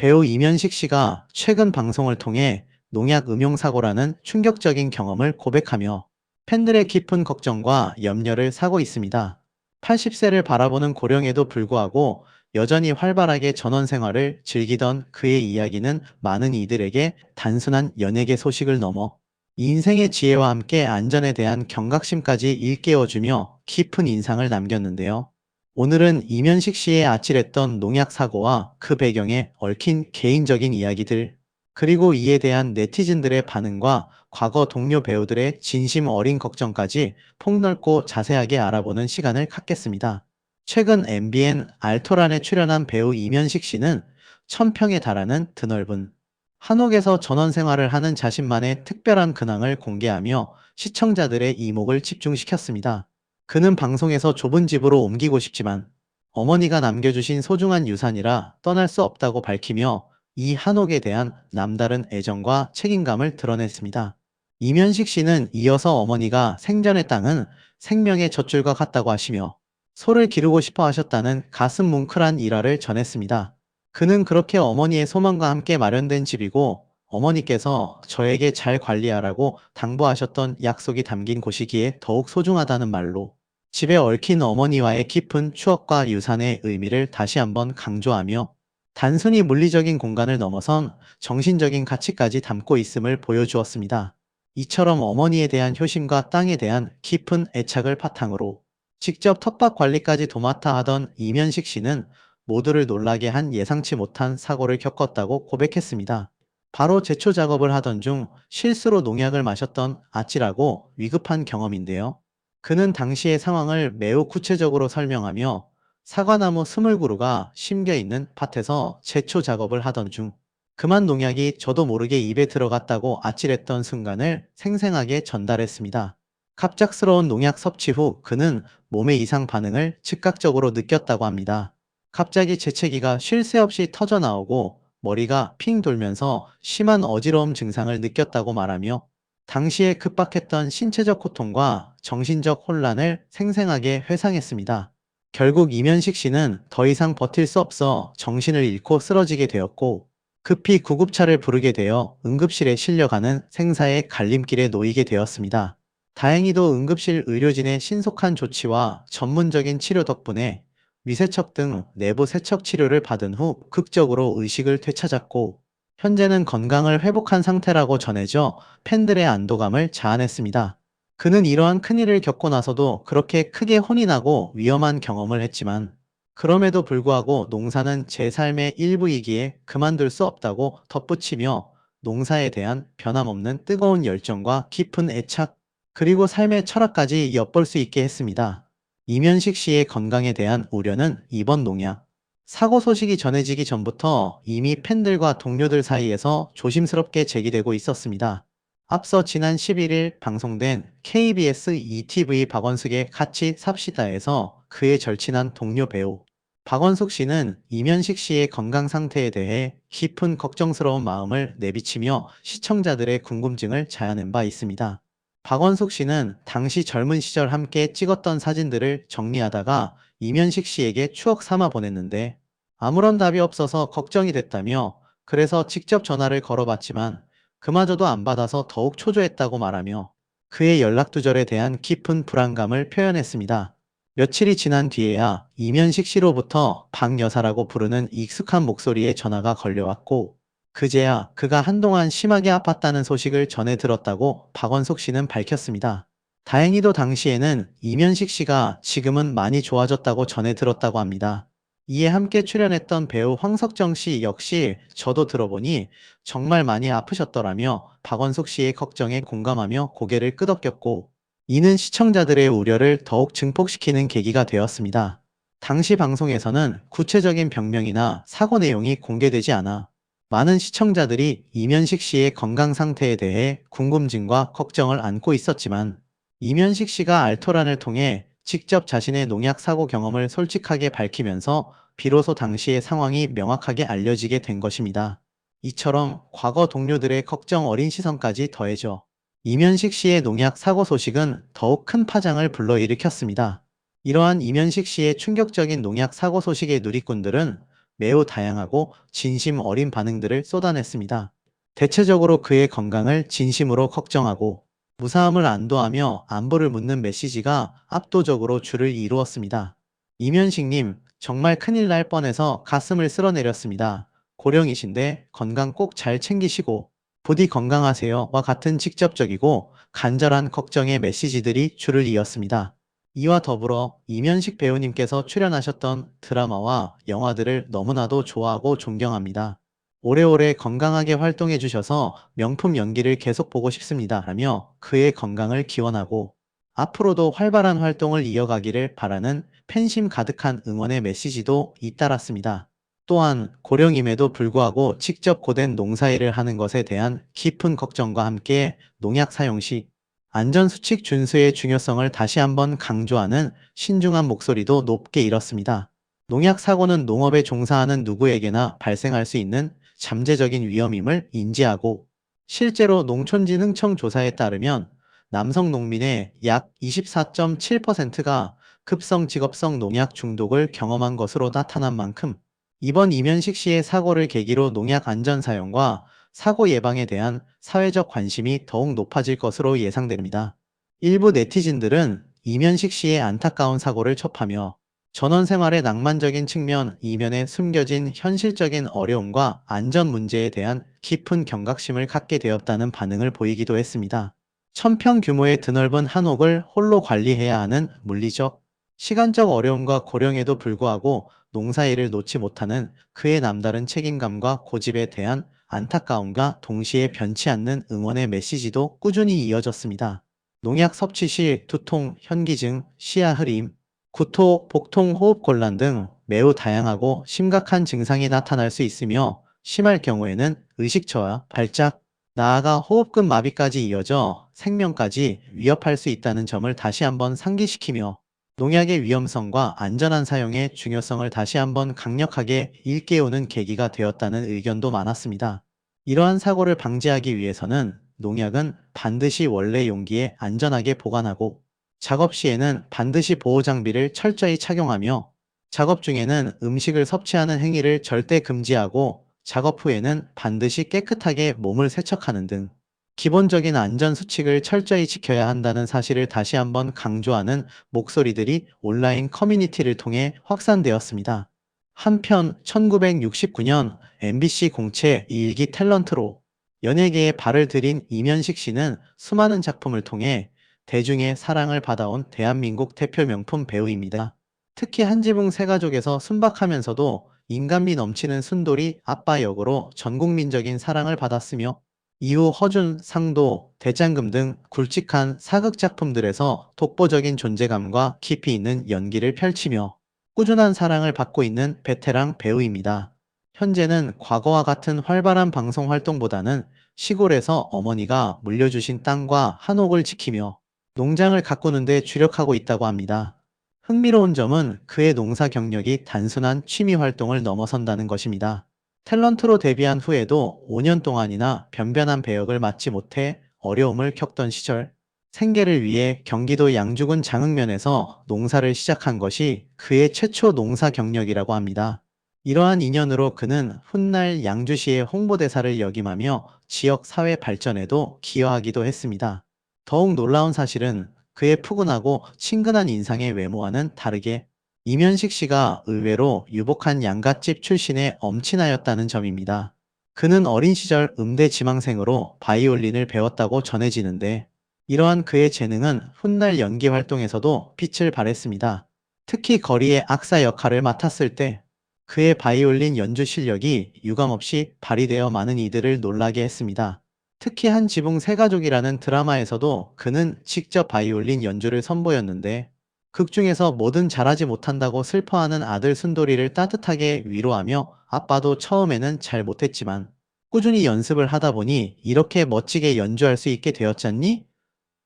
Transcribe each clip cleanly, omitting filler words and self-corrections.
배우 이면식 씨가 최근 방송을 통해 농약 음용 사고라는 충격적인 경험을 고백하며 팬들의 깊은 걱정과 염려를 사고 있습니다. 80세를 바라보는 고령에도 불구하고 여전히 활발하게 전원 생활을 즐기던 그의 이야기는 많은 이들에게 단순한 연예계 소식을 넘어 인생의 지혜와 함께 안전에 대한 경각심까지 일깨워주며 깊은 인상을 남겼는데요. 오늘은 이면식 씨의 아찔했던 농약 사고와 그 배경에 얽힌 개인적인 이야기들, 그리고 이에 대한 네티즌들의 반응과 과거 동료 배우들의 진심 어린 걱정까지 폭넓고 자세하게 알아보는 시간을 갖겠습니다. 최근 MBN 알토란에 출연한 배우 이면식 씨는 1000평에 달하는 드넓은 한옥에서 전원 생활을 하는 자신만의 특별한 근황을 공개하며 시청자들의 이목을 집중시켰습니다. 그는 방송에서 좁은 집으로 옮기고 싶지만 어머니가 남겨주신 소중한 유산이라 떠날 수 없다고 밝히며 이 한옥에 대한 남다른 애정과 책임감을 드러냈습니다. 이면식 씨는 이어서 어머니가 생전의 땅은 생명의 젖줄과 같다고 하시며 소를 기르고 싶어 하셨다는 가슴 뭉클한 일화를 전했습니다. 그는 그렇게 어머니의 소망과 함께 마련된 집이고 어머니께서 저에게 잘 관리하라고 당부하셨던 약속이 담긴 곳이기에 더욱 소중하다는 말로 집에 얽힌 어머니와의 깊은 추억과 유산의 의미를 다시 한번 강조하며 단순히 물리적인 공간을 넘어선 정신적인 가치까지 담고 있음을 보여주었습니다. 이처럼 어머니에 대한 효심과 땅에 대한 깊은 애착을 바탕으로 직접 텃밭 관리까지 도맡아 하던 이면식 씨는 모두를 놀라게 한 예상치 못한 사고를 겪었다고 고백했습니다. 바로 제초 작업을 하던 중 실수로 농약을 마셨던 아찔하고 위급한 경험인데요. 그는 당시의 상황을 매우 구체적으로 설명하며 사과나무 20그루가 심겨 있는 밭에서 제초 작업을 하던 중 그만 농약이 저도 모르게 입에 들어갔다고 아찔했던 순간을 생생하게 전달했습니다. 갑작스러운 농약 섭취 후 그는 몸의 이상 반응을 즉각적으로 느꼈다고 합니다. 갑자기 재채기가 쉴 새 없이 터져 나오고 머리가 핑 돌면서 심한 어지러움 증상을 느꼈다고 말하며 당시에 급박했던 신체적 고통과 정신적 혼란을 생생하게 회상했습니다. 결국 이면식 씨는 더 이상 버틸 수 없어 정신을 잃고 쓰러지게 되었고 급히 구급차를 부르게 되어 응급실에 실려가는 생사의 갈림길에 놓이게 되었습니다. 다행히도 응급실 의료진의 신속한 조치와 전문적인 치료 덕분에 위세척 등 내부 세척 치료를 받은 후 극적으로 의식을 되찾았고 현재는 건강을 회복한 상태라고 전해져 팬들의 안도감을 자아냈습니다. 그는 이러한 큰일을 겪고 나서도 그렇게 크게 혼이 나고 위험한 경험을 했지만 그럼에도 불구하고 농사는 제 삶의 일부이기에 그만둘 수 없다고 덧붙이며 농사에 대한 변함없는 뜨거운 열정과 깊은 애착, 그리고 삶의 철학까지 엿볼 수 있게 했습니다. 이면식 씨의 건강에 대한 우려는 이번 농약 사고 소식이 전해지기 전부터 이미 팬들과 동료들 사이에서 조심스럽게 제기되고 있었습니다. 앞서 지난 11일 방송된 KBS ETV 박원숙의 같이 삽시다에서 그의 절친한 동료 배우 박원숙 씨는 이면식 씨의 건강 상태에 대해 깊은 걱정스러운 마음을 내비치며 시청자들의 궁금증을 자아낸 바 있습니다. 박원숙 씨는 당시 젊은 시절 함께 찍었던 사진들을 정리하다가 이면식 씨에게 추억 삼아 보냈는데 아무런 답이 없어서 걱정이 됐다며 그래서 직접 전화를 걸어봤지만 그마저도 안 받아서 더욱 초조했다고 말하며 그의 연락두절에 대한 깊은 불안감을 표현했습니다. 며칠이 지난 뒤에야 이면식 씨로부터 박 여사라고 부르는 익숙한 목소리에 전화가 걸려왔고 그제야 그가 한동안 심하게 아팠다는 소식을 전해 들었다고 박원숙 씨는 밝혔습니다. 다행히도 당시에는 이면식 씨가 지금은 많이 좋아졌다고 전해 들었다고 합니다. 이에 함께 출연했던 배우 황석정 씨 역시 저도 들어보니 정말 많이 아프셨더라며 박원숙 씨의 걱정에 공감하며 고개를 끄덕였고 이는 시청자들의 우려를 더욱 증폭시키는 계기가 되었습니다. 당시 방송에서는 구체적인 병명이나 사고 내용이 공개되지 않아 많은 시청자들이 이면식 씨의 건강 상태에 대해 궁금증과 걱정을 안고 있었지만 이면식 씨가 알토란을 통해 직접 자신의 농약 사고 경험을 솔직하게 밝히면서 비로소 당시의 상황이 명확하게 알려지게 된 것입니다. 이처럼 과거 동료들의 걱정 어린 시선까지 더해져 이면식 씨의 농약 사고 소식은 더욱 큰 파장을 불러일으켰습니다. 이러한 이면식 씨의 충격적인 농약 사고 소식의 누리꾼들은 매우 다양하고 진심 어린 반응들을 쏟아냈습니다. 대체적으로 그의 건강을 진심으로 걱정하고 무사함을 안도하며 안부를 묻는 메시지가 압도적으로 주를 이루었습니다. 이면식님, 정말 큰일 날 뻔해서 가슴을 쓸어내렸습니다. 고령이신데 건강 꼭 잘 챙기시고 부디 건강하세요와 같은 직접적이고 간절한 걱정의 메시지들이 줄을 이었습니다. 이와 더불어 이면식 배우님께서 출연하셨던 드라마와 영화들을 너무나도 좋아하고 존경합니다. 오래오래 건강하게 활동해 주셔서 명품 연기를 계속 보고 싶습니다. 라며 그의 건강을 기원하고 앞으로도 활발한 활동을 이어가기를 바라는 팬심 가득한 응원의 메시지도 잇따랐습니다. 또한 고령임에도 불구하고 직접 고된 농사일을 하는 것에 대한 깊은 걱정과 함께 농약 사용 시 안전수칙 준수의 중요성을 다시 한번 강조하는 신중한 목소리도 높게 일었습니다. 농약 사고는 농업에 종사하는 누구에게나 발생할 수 있는 잠재적인 위험임을 인지하고 실제로 농촌진흥청 조사에 따르면 남성 농민의 약 24.7%가 급성 직업성 농약 중독을 경험한 것으로 나타난 만큼 이번 이면식 씨의 사고를 계기로 농약 안전 사용과 사고 예방에 대한 사회적 관심이 더욱 높아질 것으로 예상됩니다. 일부 네티즌들은 이면식 씨의 안타까운 사고를 촉하며 전원 생활의 낭만적인 측면 이면에 숨겨진 현실적인 어려움과 안전 문제에 대한 깊은 경각심을 갖게 되었다는 반응을 보이기도 했습니다. 1000평 규모의 드넓은 한옥을 홀로 관리해야 하는 물리적, 시간적 어려움과 고령에도 불구하고 농사일을 놓지 못하는 그의 남다른 책임감과 고집에 대한 안타까움과 동시에 변치 않는 응원의 메시지도 꾸준히 이어졌습니다. 농약 섭취 시 두통, 현기증, 시야 흐림, 구토, 복통, 호흡곤란 등 매우 다양하고 심각한 증상이 나타날 수 있으며 심할 경우에는 의식저하, 발작, 나아가 호흡근 마비까지 이어져 생명까지 위협할 수 있다는 점을 다시 한번 상기시키며 농약의 위험성과 안전한 사용의 중요성을 다시 한번 강력하게 일깨우는 계기가 되었다는 의견도 많았습니다. 이러한 사고를 방지하기 위해서는 농약은 반드시 원래 용기에 안전하게 보관하고 작업 시에는 반드시 보호 장비를 철저히 착용하며 작업 중에는 음식을 섭취하는 행위를 절대 금지하고 작업 후에는 반드시 깨끗하게 몸을 세척하는 등 기본적인 안전 수칙을 철저히 지켜야 한다는 사실을 다시 한번 강조하는 목소리들이 온라인 커뮤니티를 통해 확산되었습니다. 한편 1969년 MBC 공채 일기 탤런트로 연예계에 발을 들인 이면식 씨는 수많은 작품을 통해 대중의 사랑을 받아온 대한민국 대표 명품 배우입니다. 특히 한지붕 세가족에서 순박하면서도 인간미 넘치는 순돌이 아빠 역으로 전국민적인 사랑을 받았으며 이후 허준, 상도, 대장금 등 굵직한 사극 작품들에서 독보적인 존재감과 깊이 있는 연기를 펼치며 꾸준한 사랑을 받고 있는 베테랑 배우입니다. 현재는 과거와 같은 활발한 방송 활동보다는 시골에서 어머니가 물려주신 땅과 한옥을 지키며 농장을 가꾸는 데 주력하고 있다고 합니다. 흥미로운 점은 그의 농사 경력이 단순한 취미 활동을 넘어선다는 것입니다. 탤런트로 데뷔한 후에도 5년 동안이나 변변한 배역을 맡지 못해 어려움을 겪던 시절, 생계를 위해 경기도 양주군 장흥면에서 농사를 시작한 것이 그의 최초 농사 경력이라고 합니다. 이러한 인연으로 그는 훗날 양주시의 홍보대사를 역임하며 지역 사회 발전에도 기여하기도 했습니다. 더욱 놀라운 사실은 그의 푸근하고 친근한 인상의 외모와는 다르게 이면식 씨가 의외로 유복한 양갓집 출신의 엄친아였다는 점입니다. 그는 어린 시절 음대 지망생으로 바이올린을 배웠다고 전해지는데 이러한 그의 재능은 훗날 연기 활동에서도 빛을 발했습니다. 특히 거리의 악사 역할을 맡았을 때 그의 바이올린 연주 실력이 유감없이 발휘되어 많은 이들을 놀라게 했습니다. 특히 한 지붕 세 가족이라는 드라마에서도 그는 직접 바이올린 연주를 선보였는데 극 중에서 뭐든 잘하지 못한다고 슬퍼하는 아들 순돌이를 따뜻하게 위로하며 아빠도 처음에는 잘 못했지만 꾸준히 연습을 하다 보니 이렇게 멋지게 연주할 수 있게 되었잖니?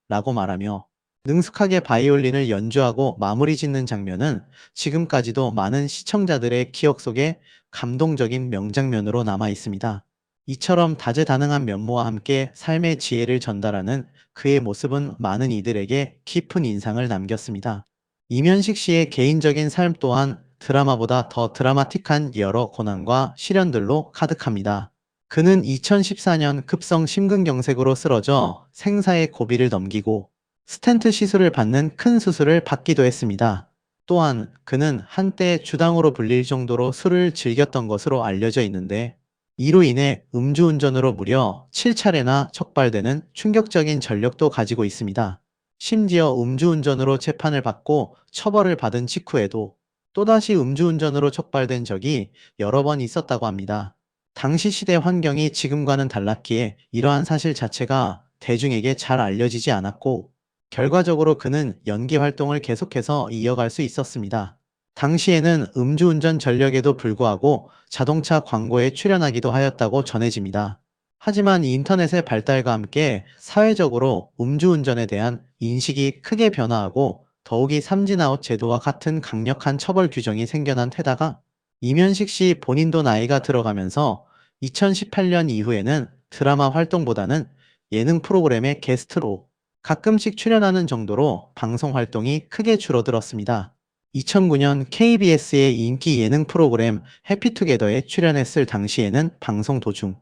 라고 말하며 능숙하게 바이올린을 연주하고 마무리 짓는 장면은 지금까지도 많은 시청자들의 기억 속에 감동적인 명장면으로 남아 있습니다. 이처럼 다재다능한 면모와 함께 삶의 지혜를 전달하는 그의 모습은 많은 이들에게 깊은 인상을 남겼습니다. 이면식 씨의 개인적인 삶 또한 드라마보다 더 드라마틱한 여러 고난과 시련들로 가득합니다. 그는 2014년 급성 심근경색으로 쓰러져 생사의 고비를 넘기고 스텐트 시술을 받는 큰 수술을 받기도 했습니다. 또한 그는 한때 주당으로 불릴 정도로 술을 즐겼던 것으로 알려져 있는데, 이로 인해 음주운전으로 무려 7차례나 척발되는 충격적인 전력도 가지고 있습니다. 심지어 음주운전으로 재판을 받고 처벌을 받은 직후에도 또다시 음주운전으로 촉발된 적이 여러 번 있었다고 합니다. 당시 시대 환경이 지금과는 달랐기에 이러한 사실 자체가 대중에게 잘 알려지지 않았고, 결과적으로 그는 연기 활동을 계속해서 이어갈 수 있었습니다. 당시에는 음주운전 전력에도 불구하고 자동차 광고에 출연하기도 하였다고 전해집니다. 하지만 인터넷의 발달과 함께 사회적으로 음주운전에 대한 인식이 크게 변화하고 더욱이 삼진아웃 제도와 같은 강력한 처벌 규정이 생겨난 데다가 이면식 씨 본인도 나이가 들어가면서 2018년 이후에는 드라마 활동보다는 예능 프로그램의 게스트로 가끔씩 출연하는 정도로 방송 활동이 크게 줄어들었습니다. 2009년 KBS의 인기 예능 프로그램 해피투게더에 출연했을 당시에는 방송 도중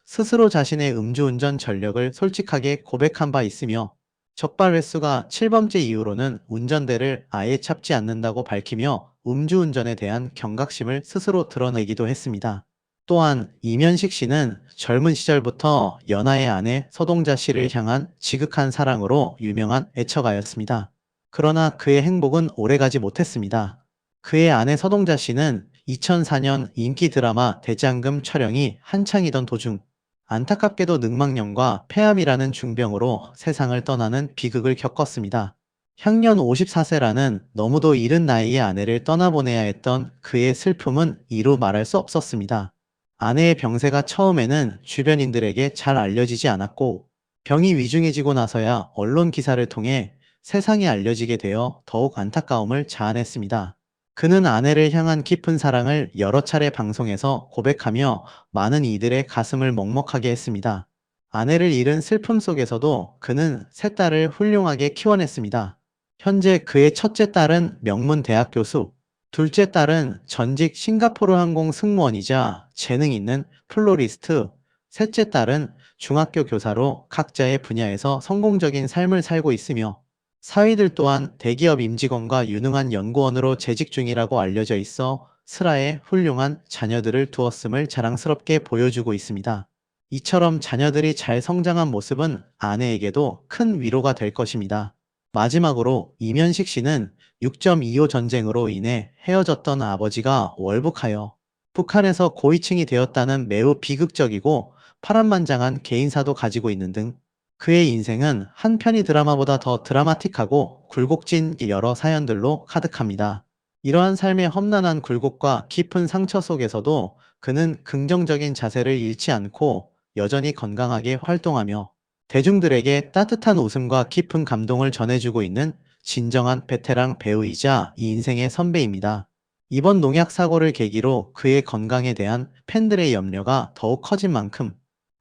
스스로 자신의 음주운전 전력을 솔직하게 고백한 바 있으며, 적발 횟수가 7번째 이후로는 운전대를 아예 잡지 않는다고 밝히며 음주운전에 대한 경각심을 스스로 드러내기도 했습니다. 또한 이면식 씨는 젊은 시절부터 연하의 아내 서동자 씨를 향한 지극한 사랑으로 유명한 애처가였습니다. 그러나 그의 행복은 오래가지 못했습니다. 그의 아내 서동자 씨는 2004년 인기 드라마 대장금 촬영이 한창이던 도중 안타깝게도 늑막염과 폐암이라는 중병으로 세상을 떠나는 비극을 겪었습니다. 향년 54세라는 너무도 이른 나이에 아내를 떠나보내야 했던 그의 슬픔은 이루 말할 수 없었습니다. 아내의 병세가 처음에는 주변인들에게 잘 알려지지 않았고, 병이 위중해지고 나서야 언론 기사를 통해 세상에 알려지게 되어 더욱 안타까움을 자아냈습니다. 그는 아내를 향한 깊은 사랑을 여러 차례 방송에서 고백하며 많은 이들의 가슴을 먹먹하게 했습니다. 아내를 잃은 슬픔 속에서도 그는 세 딸을 훌륭하게 키워냈습니다. 현재 그의 첫째 딸은 명문 대학 교수, 둘째 딸은 전직 싱가포르 항공 승무원이자 재능 있는 플로리스트, 셋째 딸은 중학교 교사로 각자의 분야에서 성공적인 삶을 살고 있으며, 사위들 또한 대기업 임직원과 유능한 연구원으로 재직 중이라고 알려져 있어 슬하에 훌륭한 자녀들을 두었음을 자랑스럽게 보여주고 있습니다. 이처럼 자녀들이 잘 성장한 모습은 아내에게도 큰 위로가 될 것입니다. 마지막으로 이면식 씨는 6.25 전쟁으로 인해 헤어졌던 아버지가 월북하여 북한에서 고위층이 되었다는 매우 비극적이고 파란만장한 개인사도 가지고 있는 등 그의 인생은 한 편의 드라마보다 더 드라마틱하고 굴곡진 여러 사연들로 가득합니다. 이러한 삶의 험난한 굴곡과 깊은 상처 속에서도 그는 긍정적인 자세를 잃지 않고 여전히 건강하게 활동하며 대중들에게 따뜻한 웃음과 깊은 감동을 전해주고 있는 진정한 베테랑 배우이자 이 인생의 선배입니다. 이번 농약 사고를 계기로 그의 건강에 대한 팬들의 염려가 더욱 커진 만큼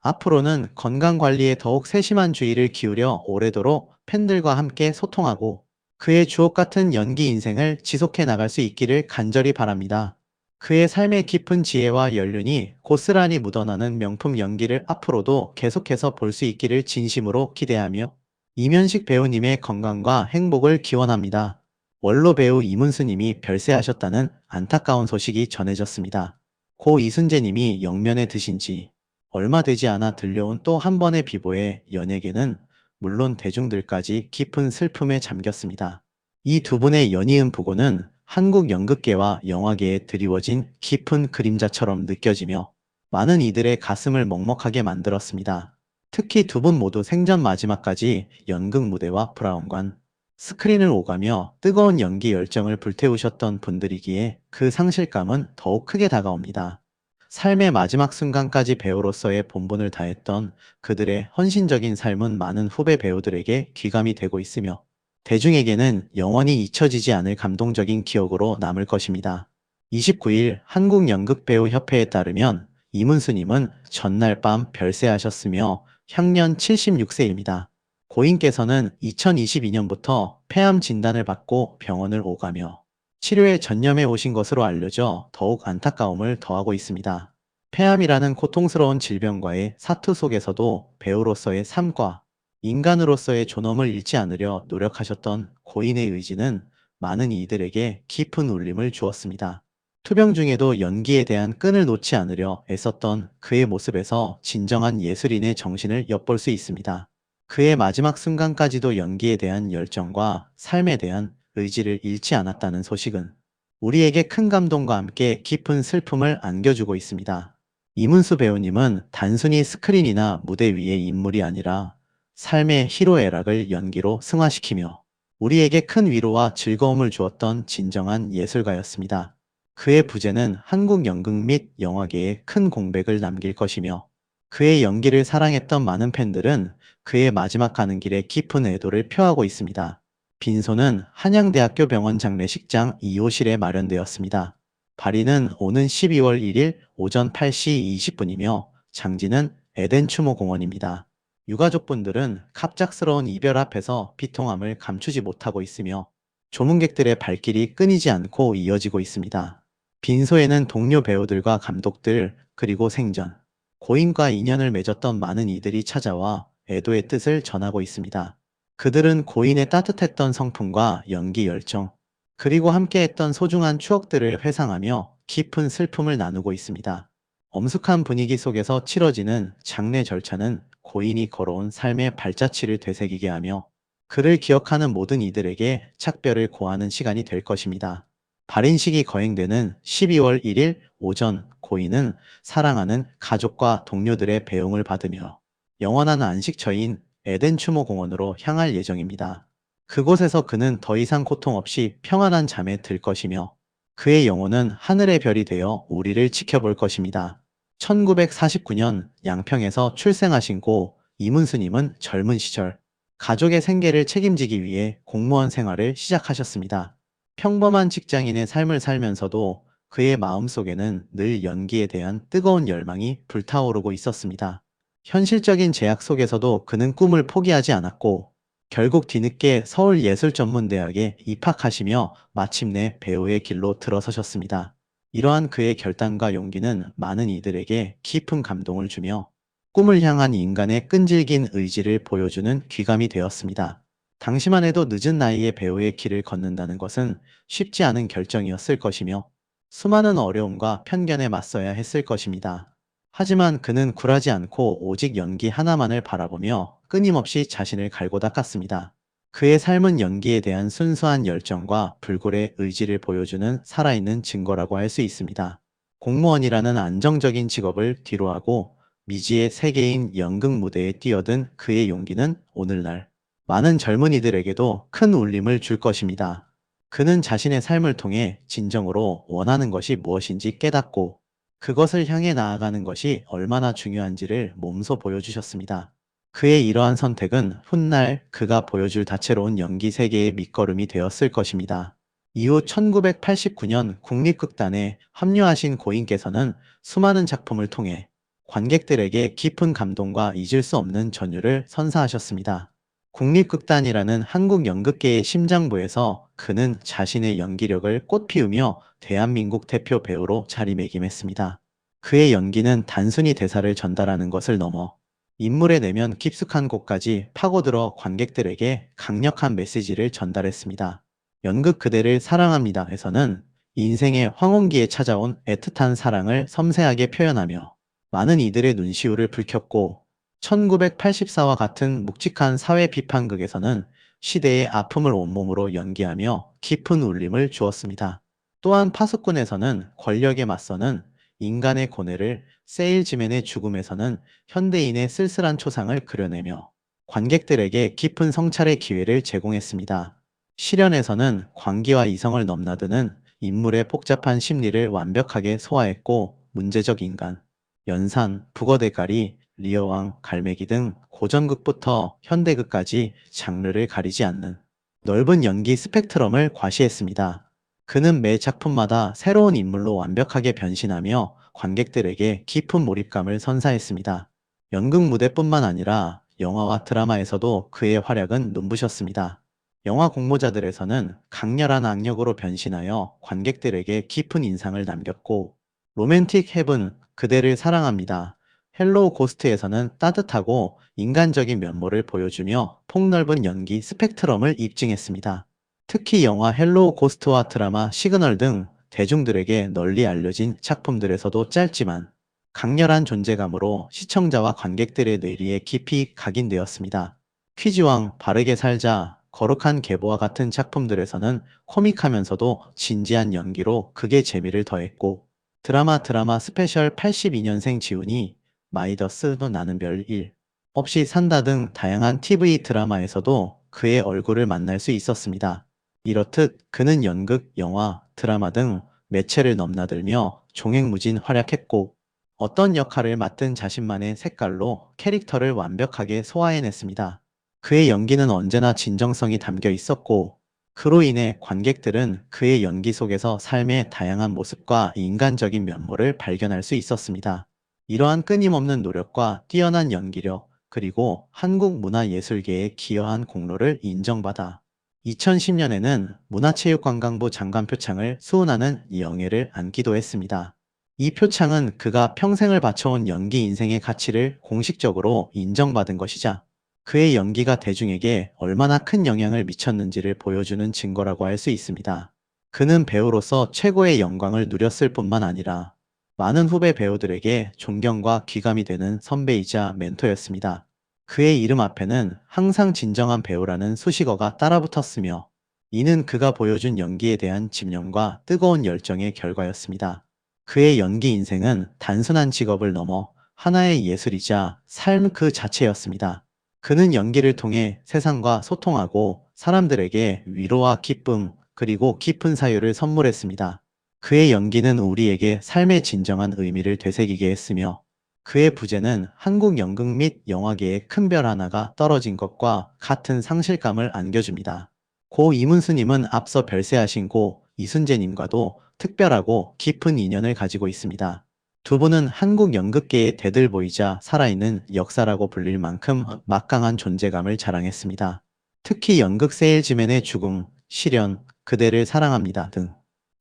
앞으로는 건강 관리에 더욱 세심한 주의를 기울여 오래도록 팬들과 함께 소통하고 그의 주옥 같은 연기 인생을 지속해 나갈 수 있기를 간절히 바랍니다. 그의 삶의 깊은 지혜와 연륜이 고스란히 묻어나는 명품 연기를 앞으로도 계속해서 볼 수 있기를 진심으로 기대하며 이면식 배우님의 건강과 행복을 기원합니다. 원로 배우 이문수님이 별세하셨다는 안타까운 소식이 전해졌습니다. 고 이순재님이 영면에 드신 지 얼마 되지 않아 들려온 또 한 번의 비보에 연예계는 물론 대중들까지 깊은 슬픔에 잠겼습니다. 이 두 분의 연이은 부고는 한국 연극계와 영화계에 드리워진 깊은 그림자처럼 느껴지며 많은 이들의 가슴을 먹먹하게 만들었습니다. 특히 두 분 모두 생전 마지막까지 연극 무대와 브라운관, 스크린을 오가며 뜨거운 연기 열정을 불태우셨던 분들이기에 그 상실감은 더욱 크게 다가옵니다. 삶의 마지막 순간까지 배우로서의 본분을 다했던 그들의 헌신적인 삶은 많은 후배 배우들에게 귀감이 되고 있으며 대중에게는 영원히 잊혀지지 않을 감동적인 기억으로 남을 것입니다. 29일 한국연극배우협회에 따르면 이문수님은 전날 밤 별세하셨으며 향년 76세입니다. 고인께서는 2022년부터 폐암 진단을 받고 병원을 오가며 치료에 전념해 오신 것으로 알려져 더욱 안타까움을 더하고 있습니다. 폐암이라는 고통스러운 질병과의 사투 속에서도 배우로서의 삶과 인간으로서의 존엄을 잃지 않으려 노력하셨던 고인의 의지는 많은 이들에게 깊은 울림을 주었습니다. 투병 중에도 연기에 대한 끈을 놓지 않으려 애썼던 그의 모습에서 진정한 예술인의 정신을 엿볼 수 있습니다. 그의 마지막 순간까지도 연기에 대한 열정과 삶에 대한 의지를 잃지 않았다는 소식은 우리에게 큰 감동과 함께 깊은 슬픔을 안겨주고 있습니다. 이문수 배우님은 단순히 스크린이나 무대 위의 인물이 아니라 삶의 희로애락을 연기로 승화시키며 우리에게 큰 위로와 즐거움을 주었던 진정한 예술가였습니다. 그의 부재는 한국 연극 및 영화계에 큰 공백을 남길 것이며 그의 연기를 사랑했던 많은 팬들은 그의 마지막 가는 길에 깊은 애도를 표하고 있습니다. 빈소는 한양대학교 병원 장례식장 2호실에 마련되었습니다. 발인은 오는 12월 1일 오전 8시 20분이며 장지는 에덴 추모공원입니다. 유가족분들은 갑작스러운 이별 앞에서 비통함을 감추지 못하고 있으며 조문객들의 발길이 끊이지 않고 이어지고 있습니다. 빈소에는 동료 배우들과 감독들 그리고 생전 고인과 인연을 맺었던 많은 이들이 찾아와 애도의 뜻을 전하고 있습니다. 그들은 고인의 따뜻했던 성품과 연기 열정, 그리고 함께했던 소중한 추억들을 회상하며 깊은 슬픔을 나누고 있습니다. 엄숙한 분위기 속에서 치러지는 장례 절차는 고인이 걸어온 삶의 발자취를 되새기게 하며 그를 기억하는 모든 이들에게 착별을 고하는 시간이 될 것입니다. 발인식이 거행되는 12월 1일 오전 고인은 사랑하는 가족과 동료들의 배웅을 받으며 영원한 안식처인 에덴 추모공원으로 향할 예정입니다. 그곳에서 그는 더 이상 고통 없이 평안한 잠에 들 것이며 그의 영혼은 하늘의 별이 되어 우리를 지켜볼 것입니다. 1949년 양평에서 출생하신 고 이문수님은 젊은 시절 가족의 생계를 책임지기 위해 공무원 생활을 시작하셨습니다. 평범한 직장인의 삶을 살면서도 그의 마음속에는 늘 연기에 대한 뜨거운 열망이 불타오르고 있었습니다. 현실적인 제약 속에서도 그는 꿈을 포기하지 않았고 결국 뒤늦게 서울예술전문대학에 입학하시며 마침내 배우의 길로 들어서셨습니다. 이러한 그의 결단과 용기는 많은 이들에게 깊은 감동을 주며 꿈을 향한 인간의 끈질긴 의지를 보여주는 귀감이 되었습니다. 당시만 해도 늦은 나이에 배우의 길을 걷는다는 것은 쉽지 않은 결정이었을 것이며 수많은 어려움과 편견에 맞서야 했을 것입니다. 하지만 그는 굴하지 않고 오직 연기 하나만을 바라보며 끊임없이 자신을 갈고 닦았습니다. 그의 삶은 연기에 대한 순수한 열정과 불굴의 의지를 보여주는 살아있는 증거라고 할 수 있습니다. 공무원이라는 안정적인 직업을 뒤로하고 미지의 세계인 연극 무대에 뛰어든 그의 용기는 오늘날 많은 젊은이들에게도 큰 울림을 줄 것입니다. 그는 자신의 삶을 통해 진정으로 원하는 것이 무엇인지 깨닫고 그것을 향해 나아가는 것이 얼마나 중요한지를 몸소 보여주셨습니다. 그의 이러한 선택은 훗날 그가 보여줄 다채로운 연기 세계의 밑거름이 되었을 것입니다. 이후 1989년 국립극단에 합류하신 고인께서는 수많은 작품을 통해 관객들에게 깊은 감동과 잊을 수 없는 전율을 선사하셨습니다. 국립극단이라는 한국 연극계의 심장부에서 그는 자신의 연기력을 꽃피우며 대한민국 대표 배우로 자리매김했습니다. 그의 연기는 단순히 대사를 전달하는 것을 넘어 인물의 내면 깊숙한 곳까지 파고들어 관객들에게 강력한 메시지를 전달했습니다. 연극 그대를 사랑합니다에서는 인생의 황혼기에 찾아온 애틋한 사랑을 섬세하게 표현하며 많은 이들의 눈시울을 붉혔고 1984와 같은 묵직한 사회 비판극에서는 시대의 아픔을 온몸으로 연기하며 깊은 울림을 주었습니다. 또한 파수꾼에서는 권력에 맞서는 인간의 고뇌를, 세일즈맨의 죽음에서는 현대인의 쓸쓸한 초상을 그려내며 관객들에게 깊은 성찰의 기회를 제공했습니다. 실연에서는 광기와 이성을 넘나드는 인물의 복잡한 심리를 완벽하게 소화했고 문제적 인간, 연산, 북어대가리, 리어왕, 갈매기 등 고전극부터 현대극까지 장르를 가리지 않는 넓은 연기 스펙트럼을 과시했습니다. 그는 매 작품마다 새로운 인물로 완벽하게 변신하며 관객들에게 깊은 몰입감을 선사했습니다. 연극 무대뿐만 아니라 영화와 드라마에서도 그의 활약은 눈부셨습니다. 영화 공모자들에서는 강렬한 악역으로 변신하여 관객들에게 깊은 인상을 남겼고, 로맨틱 헤븐, 그대를 사랑합니다. 헬로우 고스트에서는 따뜻하고 인간적인 면모를 보여주며 폭넓은 연기 스펙트럼을 입증했습니다. 특히 영화 헬로우 고스트와 드라마 시그널 등 대중들에게 널리 알려진 작품들에서도 짧지만 강렬한 존재감으로 시청자와 관객들의 뇌리에 깊이 각인되었습니다. 퀴즈왕, 바르게 살자, 거룩한 계보와 같은 작품들에서는 코믹하면서도 진지한 연기로 극의 재미를 더했고, 드라마 스페셜 82년생 지훈이 마이더스도 나는 별 일 없이 산다 등 다양한 TV 드라마에서도 그의 얼굴을 만날 수 있었습니다. 이렇듯 그는 연극, 영화, 드라마 등 매체를 넘나들며 종횡무진 활약했고, 어떤 역할을 맡은 자신만의 색깔로 캐릭터를 완벽하게 소화해냈습니다. 그의 연기는 언제나 진정성이 담겨 있었고, 그로 인해 관객들은 그의 연기 속에서 삶의 다양한 모습과 인간적인 면모를 발견할 수 있었습니다. 이러한 끊임없는 노력과 뛰어난 연기력, 그리고 한국 문화예술계에 기여한 공로를 인정받아 2010년에는 문화체육관광부 장관 표창을 수훈하는 영예를 안기도 했습니다. 이 표창은 그가 평생을 바쳐온 연기 인생의 가치를 공식적으로 인정받은 것이자 그의 연기가 대중에게 얼마나 큰 영향을 미쳤는지를 보여주는 증거라고 할 수 있습니다. 그는 배우로서 최고의 영광을 누렸을 뿐만 아니라 많은 후배 배우들에게 존경과 귀감이 되는 선배이자 멘토였습니다. 그의 이름 앞에는 항상 진정한 배우라는 수식어가 따라붙었으며, 이는 그가 보여준 연기에 대한 집념과 뜨거운 열정의 결과였습니다. 그의 연기 인생은 단순한 직업을 넘어 하나의 예술이자 삶 그 자체였습니다. 그는 연기를 통해 세상과 소통하고 사람들에게 위로와 기쁨, 그리고 깊은 사유를 선물했습니다. 그의 연기는 우리에게 삶의 진정한 의미를 되새기게 했으며, 그의 부재는 한국 연극 및 영화계에 큰 별 하나가 떨어진 것과 같은 상실감을 안겨줍니다. 고 이문수님은 앞서 별세하신 고 이순재님과도 특별하고 깊은 인연을 가지고 있습니다. 두 분은 한국 연극계의 대들보이자 살아있는 역사라고 불릴 만큼 막강한 존재감을 자랑했습니다. 특히 연극 세일즈맨의 죽음, 시련, 그대를 사랑합니다 등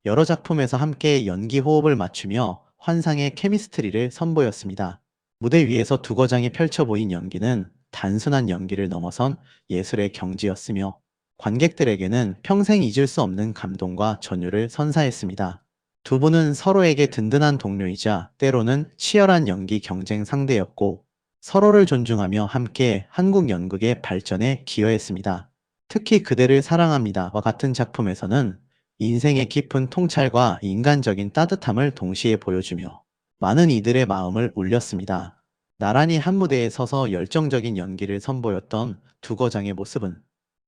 여러 작품에서 함께 연기 호흡을 맞추며 환상의 케미스트리를 선보였습니다. 무대 위에서 두 거장이 펼쳐 보인 연기는 단순한 연기를 넘어선 예술의 경지였으며, 관객들에게는 평생 잊을 수 없는 감동과 전율을 선사했습니다. 두 분은 서로에게 든든한 동료이자 때로는 치열한 연기 경쟁 상대였고, 서로를 존중하며 함께 한국 연극의 발전에 기여했습니다. 특히 그대를 사랑합니다와 같은 작품에서는 인생의 깊은 통찰과 인간적인 따뜻함을 동시에 보여주며 많은 이들의 마음을 울렸습니다. 나란히 한 무대에 서서 열정적인 연기를 선보였던 두 거장의 모습은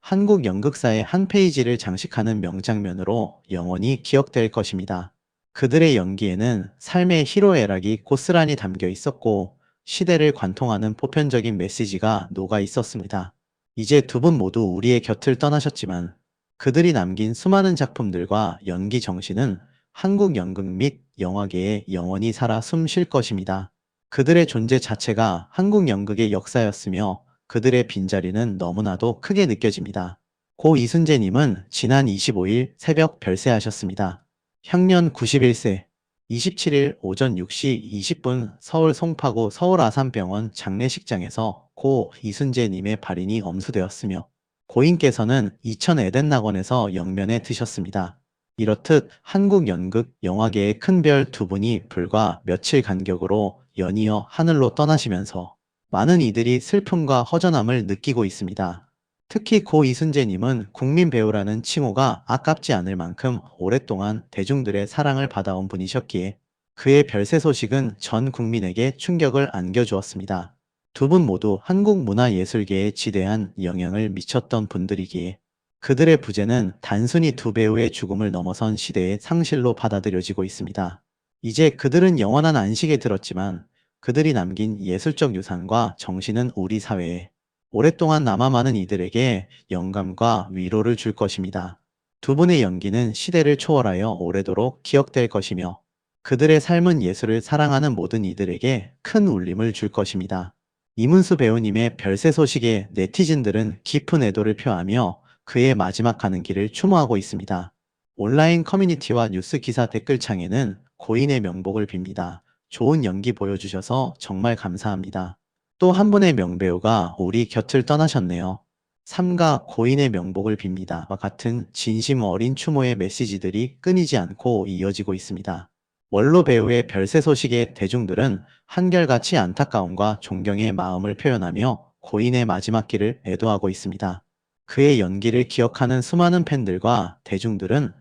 한국 연극사의 한 페이지를 장식하는 명장면으로 영원히 기억될 것입니다. 그들의 연기에는 삶의 희로애락이 고스란히 담겨 있었고, 시대를 관통하는 보편적인 메시지가 녹아 있었습니다. 이제 두 분 모두 우리의 곁을 떠나셨지만 그들이 남긴 수많은 작품들과 연기 정신은 한국 연극 및 영화계에 영원히 살아 숨 쉴 것입니다. 그들의 존재 자체가 한국 연극의 역사였으며 그들의 빈자리는 너무나도 크게 느껴집니다. 고 이순재님은 지난 25일 새벽 별세하셨습니다. 향년 91세. 27일 오전 6시 20분 서울 송파구 서울 아산병원 장례식장에서 고 이순재님의 발인이 엄수되었으며, 고인께서는 이천 에덴낙원에서 영면에 드셨습니다. 이렇듯 한국 연극, 영화계의 큰 별 두 분이 불과 며칠 간격으로 연이어 하늘로 떠나시면서 많은 이들이 슬픔과 허전함을 느끼고 있습니다. 특히 고 이순재님은 국민 배우라는 칭호가 아깝지 않을 만큼 오랫동안 대중들의 사랑을 받아온 분이셨기에 그의 별세 소식은 전 국민에게 충격을 안겨주었습니다. 두 분 모두 한국 문화예술계에 지대한 영향을 미쳤던 분들이기에 그들의 부재는 단순히 두 배우의 죽음을 넘어선 시대의 상실로 받아들여지고 있습니다. 이제 그들은 영원한 안식에 들었지만 그들이 남긴 예술적 유산과 정신은 우리 사회에 오랫동안 남아 많은 이들에게 영감과 위로를 줄 것입니다. 두 분의 연기는 시대를 초월하여 오래도록 기억될 것이며, 그들의 삶은 예술을 사랑하는 모든 이들에게 큰 울림을 줄 것입니다. 이문수 배우님의 별세 소식에 네티즌들은 깊은 애도를 표하며 그의 마지막 가는 길을 추모하고 있습니다. 온라인 커뮤니티와 뉴스 기사 댓글창에는 고인의 명복을 빕니다. 좋은 연기 보여주셔서 정말 감사합니다. 또 한 분의 명배우가 우리 곁을 떠나셨네요. 삼가 고인의 명복을 빕니다와 같은 진심 어린 추모의 메시지들이 끊이지 않고 이어지고 있습니다. 원로 배우의 별세 소식에 대중들은 한결같이 안타까움과 존경의 마음을 표현하며 고인의 마지막 길을 애도하고 있습니다. 그의 연기를 기억하는 수많은 팬들과 대중들은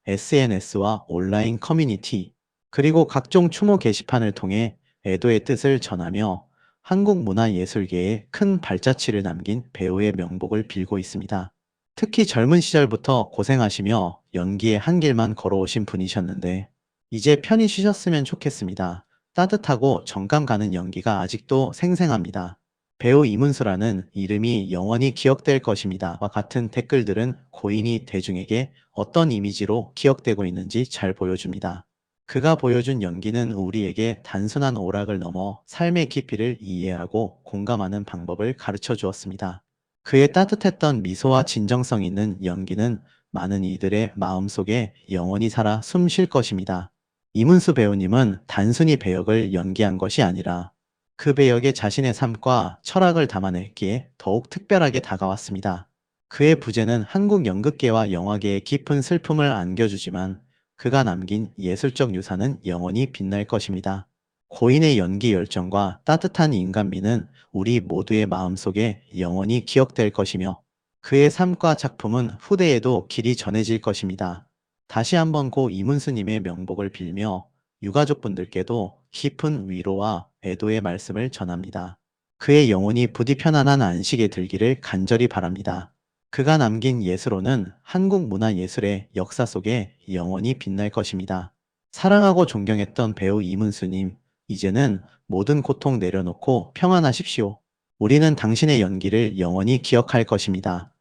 SNS와 온라인 커뮤니티, 그리고 각종 추모 게시판을 통해 애도의 뜻을 전하며 한국 문화예술계에 큰 발자취를 남긴 배우의 명복을 빌고 있습니다. 특히 젊은 시절부터 고생하시며 연기의 한 길만 걸어오신 분이셨는데, 이제 편히 쉬셨으면 좋겠습니다. 따뜻하고 정감 가는 연기가 아직도 생생합니다. 배우 이문수라는 이름이 영원히 기억될 것입니다와 같은 댓글들은 고인이 대중에게 어떤 이미지로 기억되고 있는지 잘 보여줍니다. 그가 보여준 연기는 우리에게 단순한 오락을 넘어 삶의 깊이를 이해하고 공감하는 방법을 가르쳐 주었습니다. 그의 따뜻했던 미소와 진정성 있는 연기는 많은 이들의 마음속에 영원히 살아 숨 쉴 것입니다. 이문수 배우님은 단순히 배역을 연기한 것이 아니라 그 배역에 자신의 삶과 철학을 담아냈기에 더욱 특별하게 다가왔습니다. 그의 부재는 한국 연극계와 영화계에 깊은 슬픔을 안겨주지만 그가 남긴 예술적 유산은 영원히 빛날 것입니다. 고인의 연기 열정과 따뜻한 인간미는 우리 모두의 마음속에 영원히 기억될 것이며 그의 삶과 작품은 후대에도 길이 전해질 것입니다. 다시 한번 고 이문수님의 명복을 빌며 유가족분들께도 깊은 위로와 애도의 말씀을 전합니다. 그의 영혼이 부디 편안한 안식에 들기를 간절히 바랍니다. 그가 남긴 예술로는 한국 문화예술의 역사 속에 영원히 빛날 것입니다. 사랑하고 존경했던 배우 이문수님, 이제는 모든 고통 내려놓고 평안하십시오. 우리는 당신의 연기를 영원히 기억할 것입니다.